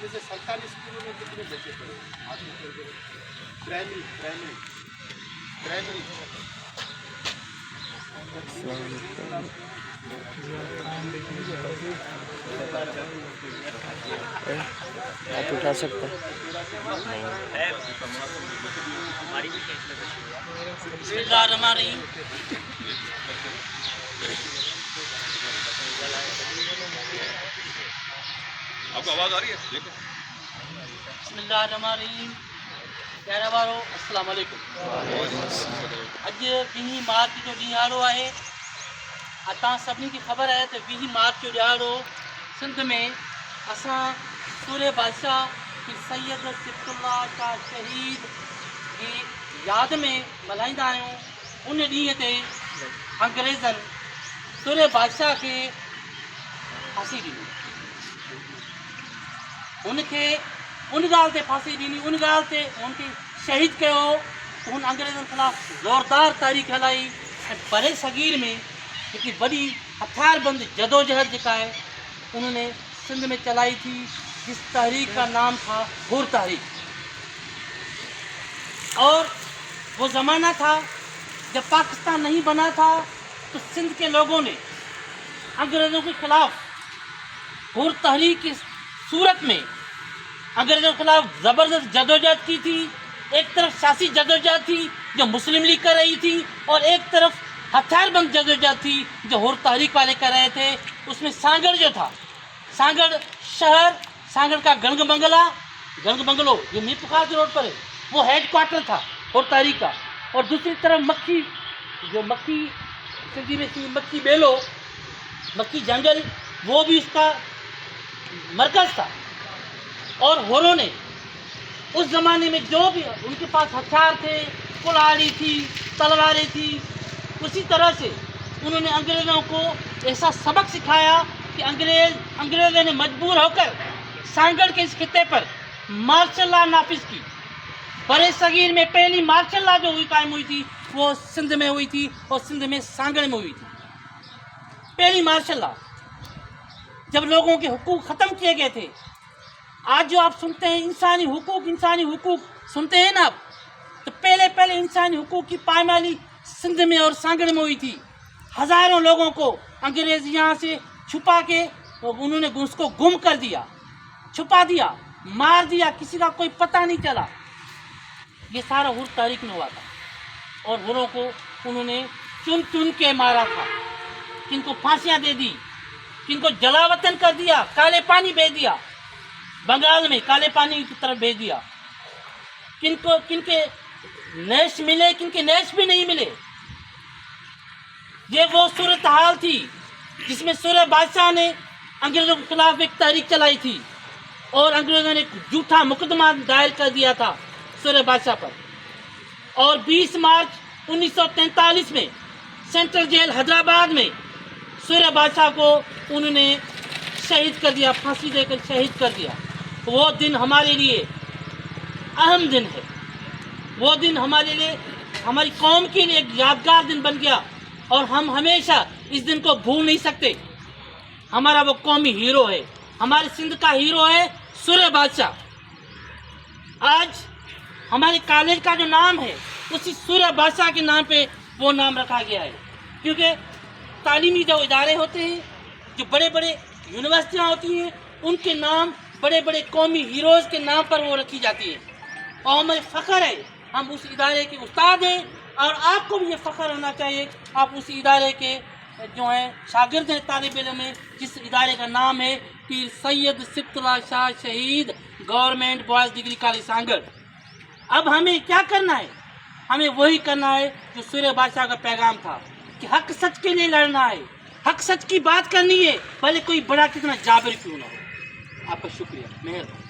आप जैसे सरकारी स्कूलों में कितने बच्चे पढ़े? प्राइमरी प्राइमरी प्राइमरी आप उठा सकते हैं। बिस्मिल्लाहिर्रहमानिर्रहीम। आपको आवाज आ रही है? देखो बिस्मिल्लाहिर्रहमानिर्रहीम। प्यारा वारो अस्सलाम वालेकुम। अॼु 20 मार्च जो ॾींहुं आहे। तव्हां सभिनी खे ख़बर आहे त 20 मार्च जो ॾियारो सिंध में असां सूर्य बादशाह की सैयद सिफ़तुल्लाह शाह शहीद जी यादि में मल्हाईंदा आहियूं। उन ॾींहं ते अंग्रेज़नि सूर्य बादशाह खे फांसी ॾिनी। उनखे उन ॻाल्हि ते फांसी ॾिनी, उन ॻाल्हि ते उनखे शहीद कयो। उन अंग्रेज़नि ख़िलाफ़ ज़ोरदार तारीख़ हलाई ऐं बरे सगीर में हिकु वॾी हथियारबंद जदोजहद जेका है उन्होंने सिंध में चलाई थी, जिस तहरीक का नाम था हुर तहरीक। और वो ज़माना था जब पाकिस्तान नहीं बना था, तो सिंध के लोगों ने अंग्रेज़ों के खिलाफ हुर तहरीक की सूरत में अंग्रेज़ों के खिलाफ ज़बरदस्त जदोजहद की थी। एक तरफ सियासी जदोजहद थी जो मुस्लिम लीग कर रही थी, और एक तरफ हथियारबंद जदोजहद थी जो हुर तहरीक वाले कर रहे थे। उसमें सांगड़ जो था, सांगड़ शहर, सांगड़ का गंग बंगलो जो मीर पुखार रोड पर है, वो हेड क्वार्टर था हुर तहरीक का। और दूसरी तरफ मक्खी, जो मक्खी सिंधी में मक्खी बेलो, मक्खी जंगल, वो भी उसका मरकज़ था। और होरों ने उस ज़माने में जो भी उनके पास हथियार थे, कुल्हाड़ी थी, तलवारें थी, उसी तरह से उन्होंने अंग्रेज़ों को ऐसा सबक सिखाया कि अंग्रेज़ों ने मजबूर होकर सांगड़ के इस खित्ते पर मार्शल लॉ नाफिज की। बरे सगीर में पहली मार्शल लॉ जो कायम हुई थी वो सिंध में हुई थी, और सिंध में सांगड़ में हुई थी पहली मार्शल लॉ, जब लोगों के हुकूक ख़त्म किए गए थे। आज जो आप सुनते हैं इंसानी हुकूक सुनते हैं ना आप, तो पहले इंसानी हुकूक की पायमाली सिंध में और सांगड़ में हुई थी। हज़ारों लोगों को अंग्रेज़ यहाँ से छुपा के उन्होंने उसको गुम कर दिया, छुपा दिया, मार दिया, किसी का कोई पता नहीं चला। ये सारा हुर तहरीक में हुआ था। और हुरों को उन्होंने चुन चुन के मारा था, किनको फांसियाँ दे दी, किनको जलावतन कर दिया, काले पानी भेज दिया, बंगाल में काले पानी की तरफ भेज दिया। किनके नैश मिले, किनके नैश भी नहीं मिले। ये वो सूरत हाल थी जिसमें सूर्य बादशाह ने अंग्रेज़ों के खिलाफ एक तहरीक चलाई थी, और अंग्रेज़ों ने झूठा मुकदमा दायर कर दिया था सूर्य बादशाह पर। और 20 मार्च 1943 में सेंट्रल जेल हैदराबाद में सूर्य बादशाह को उन्होंने शहीद कर दिया, फांसी देकर शहीद कर दिया। वो दिन हमारे लिए अहम दिन है। वो दिन हमारे लिए, हमारी कौम के लिए एक यादगार दिन बन गया, और हम हमेशा इस दिन को भूल नहीं सकते। हमारा वो कौमी हीरो है, हमारे सिंध का हीरो है सूर्य बादशाह। आज हमारे कॉलेज का जो नाम है उसी सूर्य बादशाह के नाम पे वो नाम रखा गया है। क्योंकि तालीमी जो इदारे होते हैं, जो बड़े बड़े यूनिवर्सिटियाँ होती हैं, उनके नाम बड़े बड़े कौमी हीरोज़ के नाम पर वो रखी जाती है। और हमें फ़ख्र है, हम उस इदारे के उस्ताद हैं, और आपको भी ये फ़ख्र होना चाहिए, आप उस इदारे के जो हैं शागिर्द हैं, तालिब इल्म हैं, जिस इदारे का नाम है पीर सैयद सिफ़तुल्लाह शाह शहीद government boys degree college Sanghar. अब हमें क्या करना है? हमें वही करना है जो सूर्य बादशाह का पैगाम था कि हक सच के लिए लड़ना है, हक सच की बात करनी है, भले कोई बड़ा कितना जाबिर क्यों ना हो। आपका शुक्रिया, मेहरबानी।